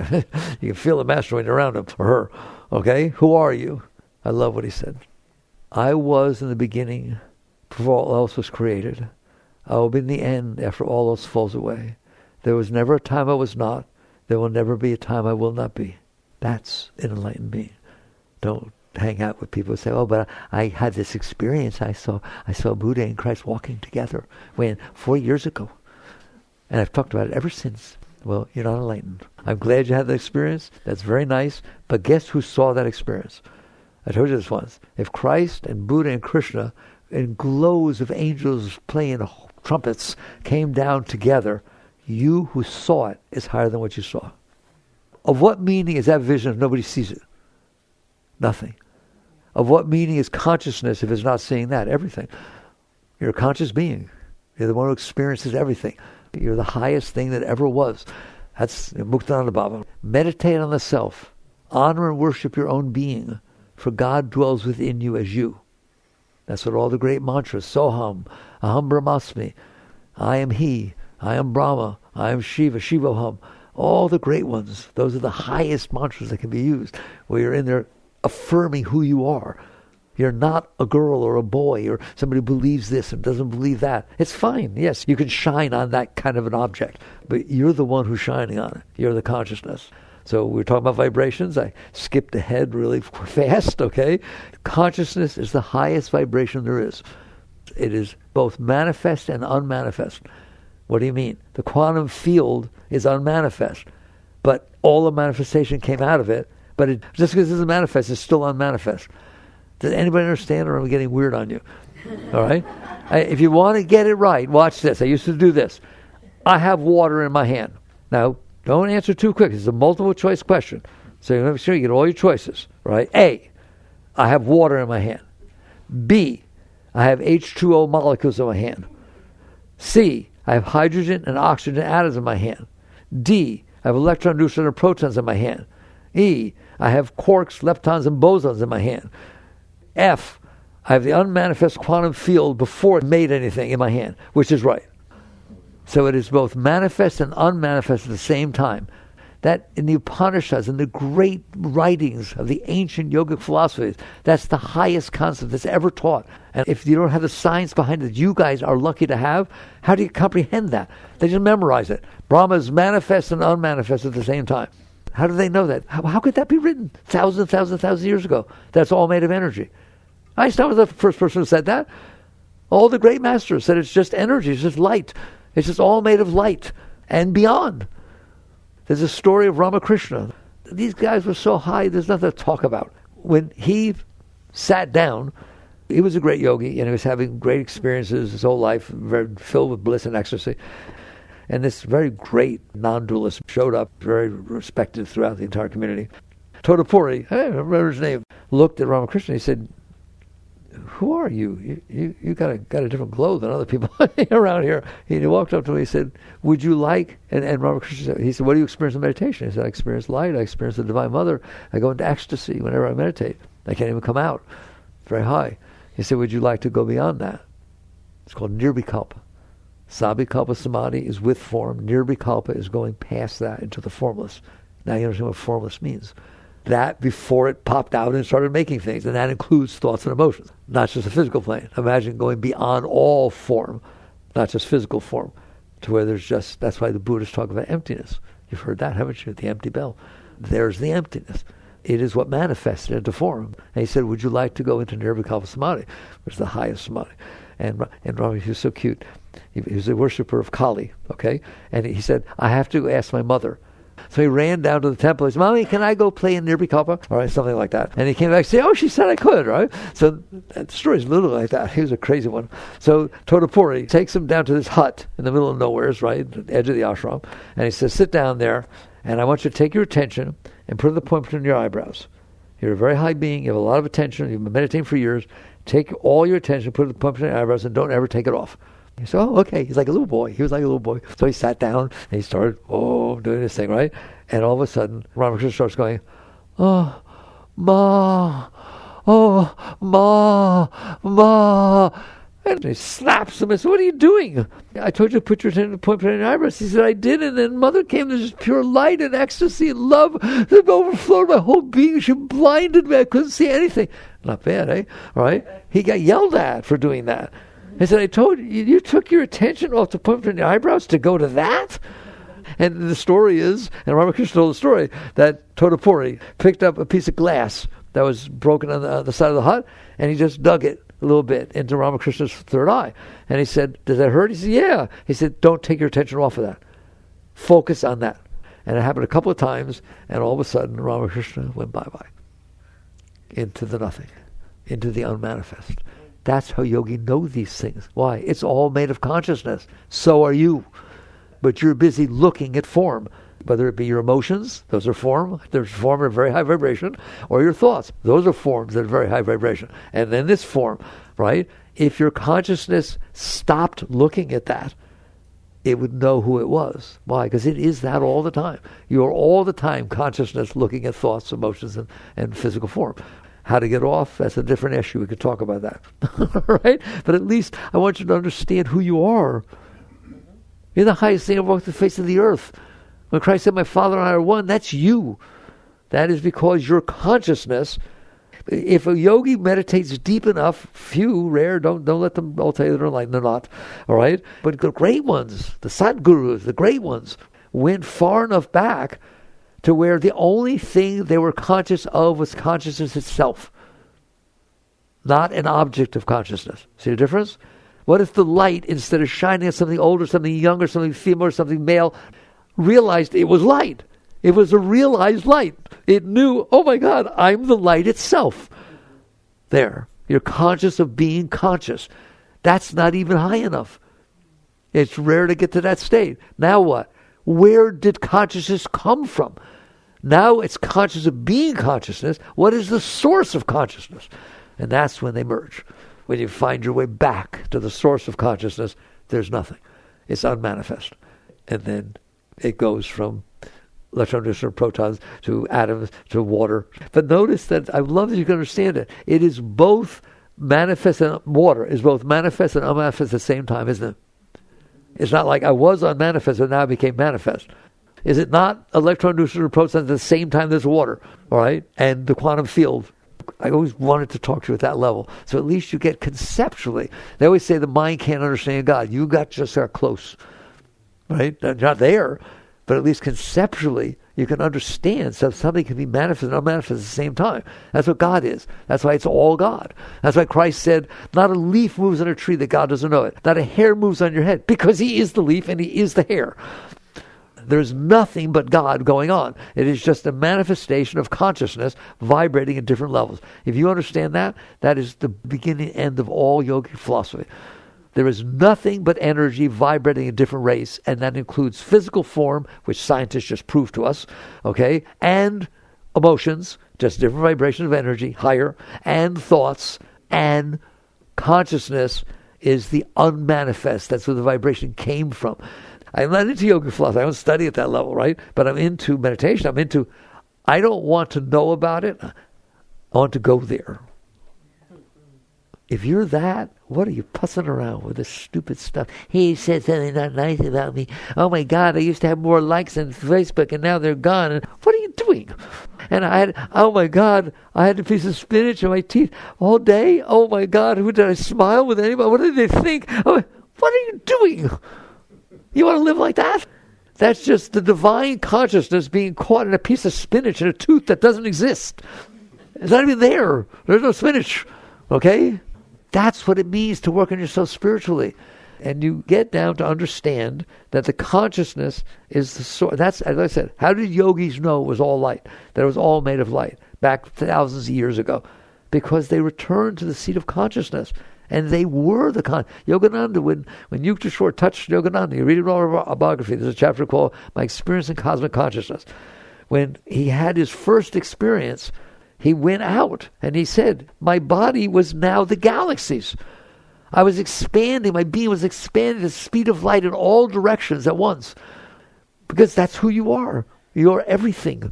You can feel the master when you're around him or her. Okay? Who are you? I love what he said. I was in the beginning before all else was created. I will be in the end after all else falls away. There was never a time I was not. There will never be a time I will not be. That's an enlightened being. Don't hang out with people who say, oh, but I had this experience. I saw Buddha and Christ walking together 4 years ago. And I've talked about it ever since. Well, you're not enlightened. I'm glad you had that experience. That's very nice. But guess who saw that experience? I told you this once. If Christ and Buddha and Krishna in glows of angels playing trumpets came down together, you who saw it is higher than what you saw. Of what meaning is that vision if nobody sees it? Nothing. Of what meaning is consciousness if it's not seeing that? Everything. You're a conscious being. You're the one who experiences everything. You're the highest thing that ever was. That's Muktananda Baba. Meditate on the self. Honor and worship your own being. For God dwells within you as you. That's what all the great mantras, Soham, Aham Brahmasmi, I am He, I am Brahma, I am Shiva, Shivoham, all the great ones. Those are the highest mantras that can be used, where you're in there affirming who you are. You're not a girl or a boy or somebody who believes this and doesn't believe that. It's fine. Yes, you can shine on that kind of an object, but you're the one who's shining on it. You're the consciousness. So we were talking about vibrations. I skipped ahead really fast, okay? Consciousness is the highest vibration there is. It is both manifest and unmanifest. What do you mean? The quantum field is unmanifest, but all the manifestation came out of it, but just because it's manifest, it's still unmanifest. Does anybody understand, or am I getting weird on you? All right? If you want to get it right, watch this. I used to do this. I have water in my hand. Now, don't answer too quick. It's a multiple choice question. So you make sure you get all your choices, right? A, I have water in my hand. B, I have H2O molecules in my hand. C, I have hydrogen and oxygen atoms in my hand. D, I have electron, neutron, and protons in my hand. E, I have quarks, leptons, and bosons in my hand. F, I have the unmanifest quantum field before it made anything in my hand, which is right. So it is both manifest and unmanifest at the same time. That in the Upanishads and the great writings of the ancient yogic philosophies, that's the highest concept that's ever taught. And if you don't have the science behind it that you guys are lucky to have, how do you comprehend that? They just memorize it. Brahma is manifest and unmanifest at the same time. How do they know that? How could that be written thousands of years ago? That's all made of energy. Einstein was the first person who said that. All the great masters said it's just energy, it's just light. It's just all made of light and beyond. There's a story of Ramakrishna. These guys were so high, there's nothing to talk about. When he sat down, he was a great yogi, and he was having great experiences his whole life, very filled with bliss and ecstasy. And this very great non-dualist showed up, very respected throughout the entire community. Todapuri, I don't remember his name, looked at Ramakrishna. He said, "Who are you? You got a different glow than other people around here." He walked up to me. He said, "Would you like?" And Ramakrishna said, he said, "What do you experience in meditation?" He said, "I experience light. I experience the Divine Mother. I go into ecstasy whenever I meditate. I can't even come out. It's very high." He said, "Would you like to go beyond that?" It's called nirvikalpa. Sabhikalpa samadhi is with form. Nirvikalpa is going past that into the formless. Now you understand what formless means. That before it popped out and started making things, and that includes thoughts and emotions, not just the physical plane. Imagine going beyond all form, not just physical form, to where there's just, that's why the Buddhists talk about emptiness. You've heard that, haven't you? The empty bell. There's the emptiness. It is what manifested into form. And he said, "Would you like to go into nirvikalpa samadhi," which is the highest samadhi? And Rami, he was so cute. He was a worshiper of Kali, okay? And he said, "I have to ask my mother." So he ran down to the temple. He said, "Mommy, can I go play in nirvikalpa?" All right, something like that. And he came back and said, "Oh, she said I could," right? So that story's literally like that. He was a crazy one. So Todapuri takes him down to this hut in the middle of nowhere, right, at the edge of the ashram. And he says, "Sit down there, and I want you to take your attention and put the point between your eyebrows. You're a very high being. You have a lot of attention. You've been meditating for years. Take all your attention, put the point between your eyebrows, and don't ever take it off." So, okay, he's like a little boy. He was like a little boy. So he sat down and he started, doing this thing, right? And all of a sudden, Ramakrishna starts going, oh, Ma, oh, Ma, Ma. And he slaps him and says, what are you doing? I told you to put your attention to point between your eyebrows. He said, I did. And then Mother came. There's just pure light and ecstasy and love that overflowed my whole being. She blinded me. I couldn't see anything. Not bad, eh? All right? He got yelled at for doing that. He said, I told you, you took your attention off the point between your eyebrows to go to that? And the story is, and Ramakrishna told the story, that Todapuri picked up a piece of glass that was broken on the side of the hut, and he just dug it a little bit into Ramakrishna's third eye. And he said, does that hurt? He said, yeah. He said, don't take your attention off of that. Focus on that. And it happened a couple of times, and all of a sudden, Ramakrishna went bye-bye. Into the nothing. Into the unmanifest. That's how yogi know these things. Why? It's all made of consciousness. So are you. But you're busy looking at form. Whether it be your emotions, those are form. There's form at very high vibration. Or your thoughts. Those are forms that are very high vibration. And then this form, right? If your consciousness stopped looking at that, it would know who it was. Why? Because it is that all the time. You are all the time consciousness looking at thoughts, emotions, and physical form. How to get off, that's a different issue. We could talk about that. Right? But at least I want you to understand who you are. You're the highest thing above the face of the earth. When Christ said, my Father and I are one, that's you. That is because your consciousness, if a yogi meditates deep enough, few, rare, don't let them all tell you they're enlightened, they're not. All right? But the great ones, the Sadgurus, the great ones, went far enough back to where the only thing they were conscious of was consciousness itself, not an object of consciousness. See the difference? What if the light, instead of shining at something older, something younger, something female, or something male, realized it was light? It was a realized light. It knew, oh my God, I'm the light itself. There. You're conscious of being conscious. That's not even high enough. It's rare to get to that state. Now what? Where did consciousness come from? Now it's conscious of being consciousness. What is the source of consciousness? And that's when they merge. When you find your way back to the source of consciousness, there's nothing. It's unmanifest. And then it goes from electrons and protons to atoms to water. But notice that I love that you can understand it. It is both manifest and water is both manifest and unmanifest at the same time, isn't it? It's not like I was unmanifest and now I became manifest. Is it not electron, neutron, and protons at the same time there's water? All right? And the quantum field. I always wanted to talk to you at that level. So at least you get conceptually. They always say the mind can't understand God. You got just that close. Right? Not there. But at least conceptually, you can understand. So something can be manifest and unmanifest at the same time. That's what God is. That's why it's all God. That's why Christ said, not a leaf moves on a tree that God doesn't know it. Not a hair moves on your head. Because he is the leaf and he is the hair. There's nothing but God going on. It is just a manifestation of consciousness vibrating at different levels. If you understand that, that is the beginning and end of all yogic philosophy. There is nothing but energy vibrating at different rates, and that includes physical form, which scientists just proved to us, okay, and emotions, just different vibrations of energy, higher, and thoughts, and consciousness is the unmanifest. That's where the vibration came from. I'm not into yoga philosophy. I don't study at that level, right? But I'm into meditation. I don't want to know about it. I want to go there. If you're that, what are you pussing around with this stupid stuff? He said something not nice about me. Oh my God, I used to have more likes on Facebook and now they're gone. And what are you doing? And I had a piece of spinach in my teeth all day. Oh my God, who did I smile with anybody? What did they think? Oh, what are you doing? You want to live like that? That's just the divine consciousness being caught in a piece of spinach in a tooth that doesn't exist. It's not even there. There's no spinach. Okay? That's what it means to work on yourself spiritually. And you get down to understand that the consciousness is the source. That's, as I said, how did yogis know it was all light? That it was all made of light back thousands of years ago? Because they returned to the seat of consciousness. And they were the Yogananda, when Yukteswar touched Yogananda, you read it in our biography, there's a chapter called My Experience in Cosmic Consciousness. When he had his first experience, he went out and he said, my body was now the galaxies. I was expanding, my being was expanding at the speed of light in all directions at once. Because that's who you are. You're everything.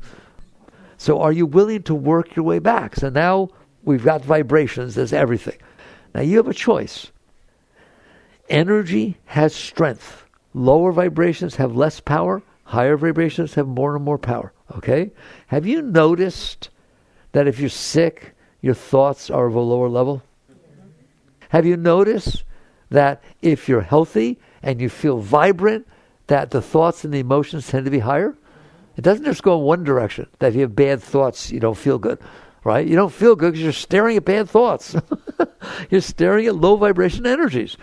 So are you willing to work your way back? So now we've got vibrations as everything. Now you have a choice. Energy has strength. Lower vibrations have less power. Higher vibrations have more and more power. Okay? Have you noticed that if you're sick, your thoughts are of a lower level? Have you noticed that if you're healthy and you feel vibrant, that the thoughts and the emotions tend to be higher? It doesn't just go in one direction, that if you have bad thoughts, you don't feel good, right? You don't feel good because you're staring at bad thoughts. You're staring at low vibration energies.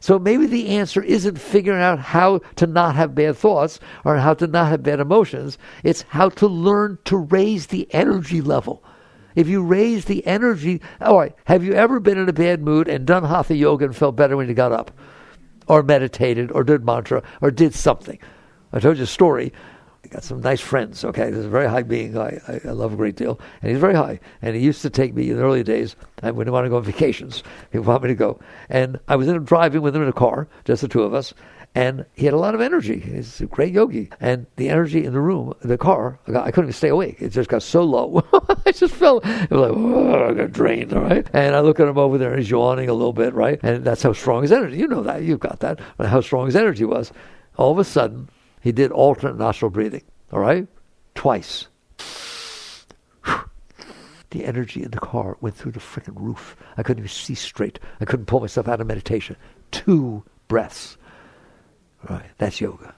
So maybe the answer isn't figuring out how to not have bad thoughts or how to not have bad emotions. It's how to learn to raise the energy level. If you raise the energy, all right, have you ever been in a bad mood and done hatha yoga and felt better when you got up? Or meditated, or did mantra, or did something? I told you a story. I got some nice friends, okay? This is a very high being I love a great deal. And he's very high. And he used to take me in the early days, when he wanted to go on vacations. He wanted me to go. And I was driving with him in a car, just the two of us. And he had a lot of energy. He's a great yogi. And the energy in the room, the car, I couldn't even stay awake. It just got so low. I just felt, it was like, oh, I got drained, all right? And I look at him over there, and he's yawning a little bit, right? And that's how strong his energy, you know that, you've got that, how strong his energy was. All of a sudden, he did alternate nostril breathing, all right? Twice. The energy in the car went through the freaking roof. I couldn't even see straight. I couldn't pull myself out of meditation. 2 breaths. Right, that's yoga.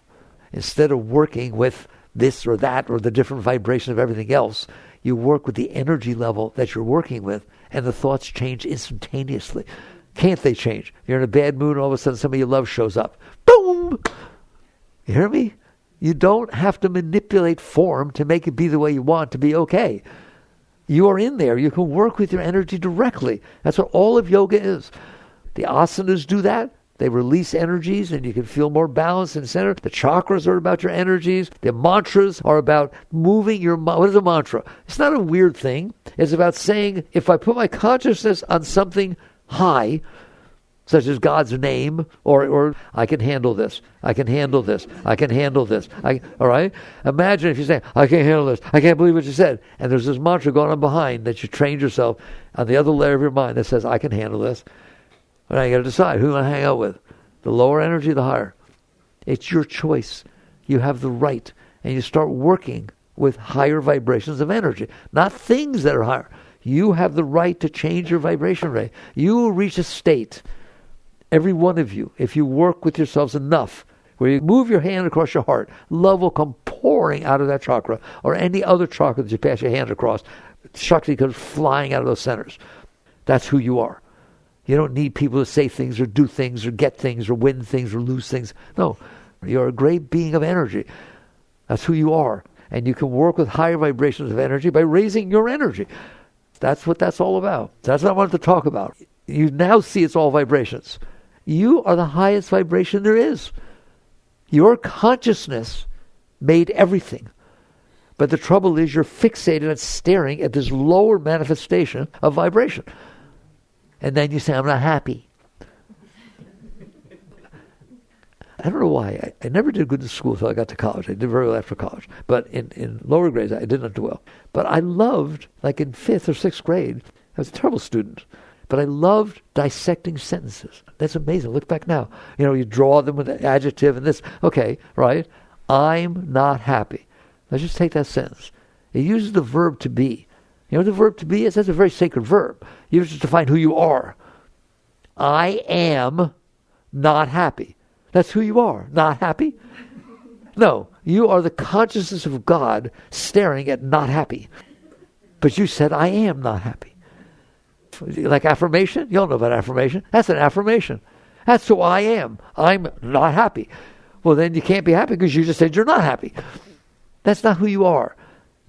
Instead of working with this or that or the different vibration of everything else, you work with the energy level that you're working with, and the thoughts change instantaneously. Can't they change? You're in a bad mood, and all of a sudden somebody you love shows up. Boom! You hear me? You don't have to manipulate form to make it be the way you want to be okay. You are in there. You can work with your energy directly. That's what all of yoga is. The asanas do that. They release energies and you can feel more balanced and centered. The chakras are about your energies. The mantras are about moving your mind. What is a mantra? It's not a weird thing. It's about saying, if I put my consciousness on something high, such as God's name, or I can handle this, I can handle this, I can handle this. All right? Imagine if you say, I can't handle this, I can't believe what you said. And there's this mantra going on behind that you trained yourself on the other layer of your mind that says, I can handle this. Now you got to decide who you want to hang out with. The lower energy, the higher. It's your choice. You have the right. And you start working with higher vibrations of energy. Not things that are higher. You have the right to change your vibration rate. You will reach a state, every one of you, if you work with yourselves enough, where you move your hand across your heart, love will come pouring out of that chakra, or any other chakra that you pass your hand across. Shakti comes flying out of those centers. That's who you are. You don't need people to say things or do things or get things or win things or lose things. No, you're a great being of energy. That's who you are. And you can work with higher vibrations of energy by raising your energy. That's what that's all about. That's what I wanted to talk about. You now see it's all vibrations. You are the highest vibration there is. Your consciousness made everything. But the trouble is you're fixated on staring at this lower manifestation of vibration. And then you say, I'm not happy. I don't know why. I never did good in school until I got to college. I did very well after college. But in lower grades, I did not do well. But I loved, like in 5th or 6th grade, I was a terrible student. But I loved dissecting sentences. That's amazing. Look back now. You know, you draw them with an adjective and this. Okay, right? I'm not happy. Let's just take that sentence. It uses the verb to be. You know what the verb to be is? That's a very sacred verb. You have to define who you are. I am not happy. That's who you are. Not happy? No. You are the consciousness of God staring at not happy. But you said, I am not happy. Like affirmation? You all know about affirmation. That's an affirmation. That's who I am. I'm not happy. Well, then you can't be happy because you just said you're not happy. That's not who you are.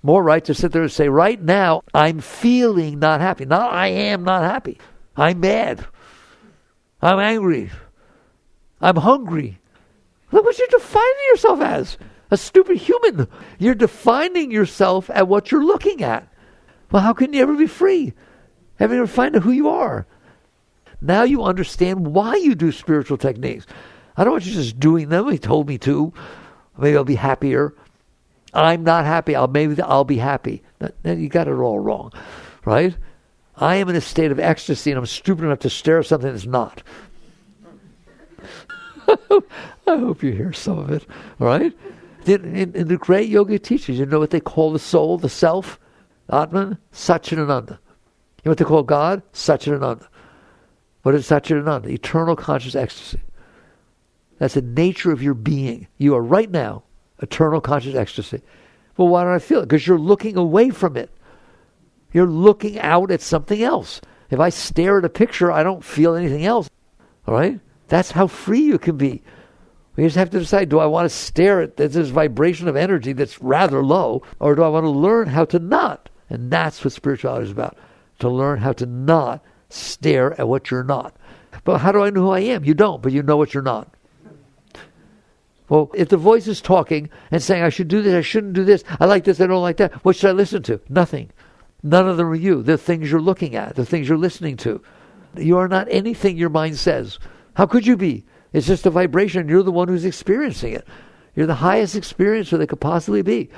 More right to sit there and say, right now, I'm feeling not happy. Not I am not happy. I'm mad. I'm angry. I'm hungry. Look what you're defining yourself as. A stupid human. You're defining yourself at what you're looking at. Well, how can you ever be free? Haven't you ever find out who you are? Now you understand why you do spiritual techniques. I don't want you just doing them. He told me to. Maybe I'll be happier. I'm not happy. Maybe I'll be happy. You got it all wrong, right? I am in a state of ecstasy, and I'm stupid enough to stare at something that's not. I hope you hear some of it, all right? In the great yoga teachings, you know what they call the soul, the self? Atman, Satchidananda. You know what they call God? Satchidananda. What is Satchidananda? Eternal conscious ecstasy. That's the nature of your being. You are right now eternal conscious ecstasy. Well, why don't I feel it? Because you're looking away from it. You're looking out at something else. If I stare at a picture, I don't feel anything else. All right? That's how free you can be. We just have to decide, do I want to stare at this vibration of energy that's rather low, or do I want to learn how to not? And that's what spirituality is about. To learn how to not stare at what you're not. But how do I know who I am? You don't, but you know what you're not. Well, if the voice is talking and saying, I should do this, I shouldn't do this, I like this, I don't like that, what should I listen to? Nothing. None of them are you. They're things you're looking at, the things you're listening to. You are not anything your mind says. How could you be? It's just a vibration. You're the one who's experiencing it. You're the highest experiencer they could possibly be.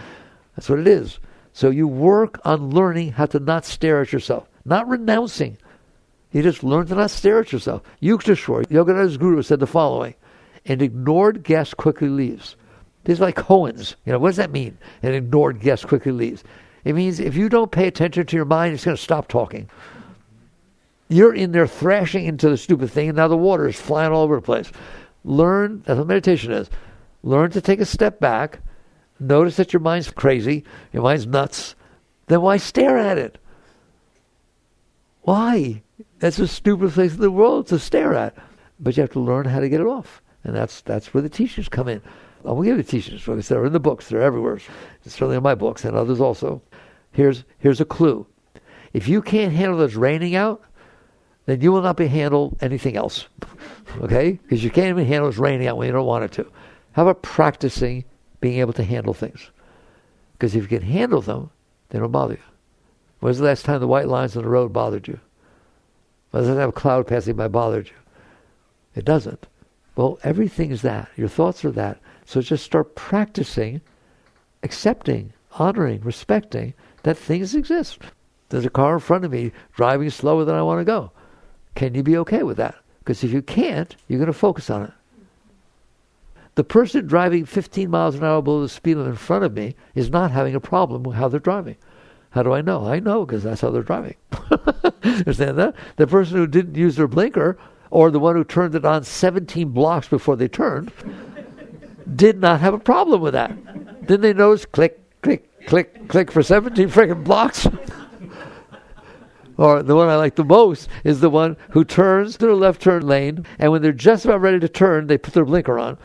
That's what it is. So you work on learning how to not stare at yourself. Not renouncing. You just learn to not stare at yourself. Yukteswar, Yogananda's guru, said the following: an ignored guest quickly leaves. These are like koans. What does that mean? An ignored guest quickly leaves. It means if you don't pay attention to your mind, it's going to stop talking. You're in there thrashing into the stupid thing, and now the water is flying all over the place. Learn, that's what meditation is. Learn to take a step back. Notice that your mind's crazy, your mind's nuts. Then why stare at it? Why? That's the stupidest place in the world to stare at. But you have to learn how to get it off. And that's where the teachings come in. I will give you teachings. They're in the books. They're everywhere. It's certainly in my books and others also. Here's a clue. If you can't handle this raining out, then you will not be handle anything else. Okay? Because you can't even handle this raining out when you don't want it to. How about practicing being able to handle things? Because if you can handle them, they don't bother you. When was the last time the white lines on the road bothered you? When was the last time a cloud passing by bothered you? It doesn't. Well, everything is that. Your thoughts are that. So just start practicing, accepting, honoring, respecting that things exist. There's a car in front of me driving slower than I want to go. Can you be okay with that? Because if you can't, you're going to focus on it. The person driving 15 miles an hour below the speed limit in front of me is not having a problem with how they're driving. How do I know? I know because that's how they're driving. Understand that? The person who didn't use their blinker, or the one who turned it on 17 blocks before they turned, did not have a problem with that. Didn't they notice click, click, click, click for 17 freaking blocks? Or the one I like the most is the one who turns to the left turn lane, and when they're just about ready to turn, they put their blinker on.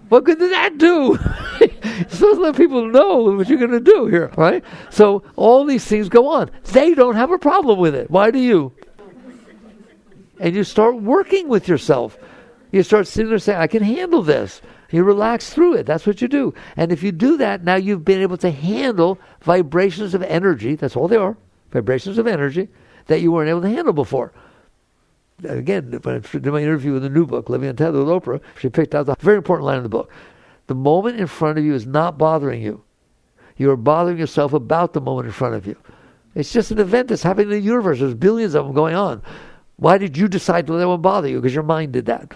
What good did that do? You're supposed to let people know what you're going to do here, right? So all these things go on. They don't have a problem with it. Why do you? And you start working with yourself. You start sitting there saying, I can handle this. You relax through it. That's what you do. And if you do that, now you've been able to handle vibrations of energy. That's all they are. Vibrations of energy that you weren't able to handle before. Again, when I did my interview with the new book, Living Untethered with Oprah, she picked out the very important line in the book. The moment in front of you is not bothering you. You are bothering yourself about the moment in front of you. It's just an event that's happening in the universe. There's billions of them going on. Why did you decide to let that one bother you? Because your mind did that.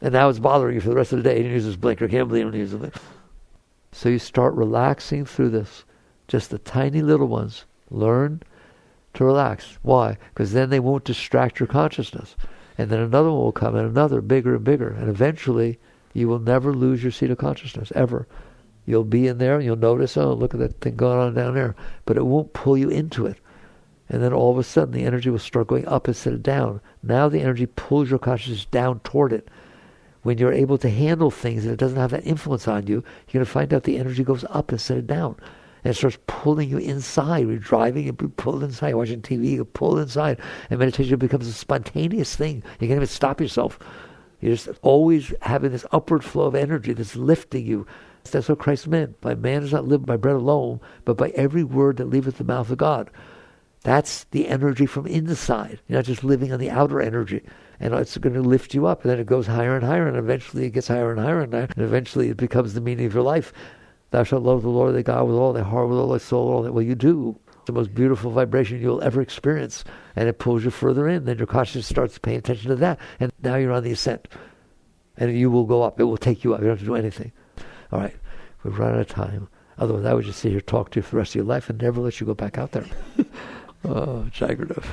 And now it's bothering you for the rest of the day. You didn't use this blinker. Can't believe you didn't use the blinker. So you start relaxing through this. Just the tiny little ones. Learn to relax. Why? Because then they won't distract your consciousness. And then another one will come, and another, bigger and bigger. And eventually, you will never lose your seat of consciousness, ever. You'll be in there, and you'll notice, oh, look at that thing going on down there. But it won't pull you into it. And then all of a sudden, the energy will start going up instead of down. Now the energy pulls your consciousness down toward it. When you're able to handle things and it doesn't have that influence on you, you're going to find out the energy goes up instead of down. And it starts pulling you inside. You're driving, you pull inside. You're watching TV, you pull inside. And meditation becomes a spontaneous thing. You can't even stop yourself. You're just always having this upward flow of energy that's lifting you. That's what Christ meant. My man does not live by bread alone, but by every word that leaveth the mouth of God. That's the energy from inside. You're not just living on the outer energy. And it's going to lift you up. And then it goes higher and higher. And eventually it gets higher and higher. And eventually it becomes the meaning of your life. Thou shalt love the Lord thy God with all thy heart, with all thy soul, all that. Well, you do. It's the most beautiful vibration you'll ever experience. And it pulls you further in. Then your consciousness starts paying attention to that. And now you're on the ascent. And you will go up. It will take you up. You don't have to do anything. All right. We've run out of time. Otherwise, I would just sit here, talk to you for the rest of your life and never let you go back out there. Oh, Jagradav.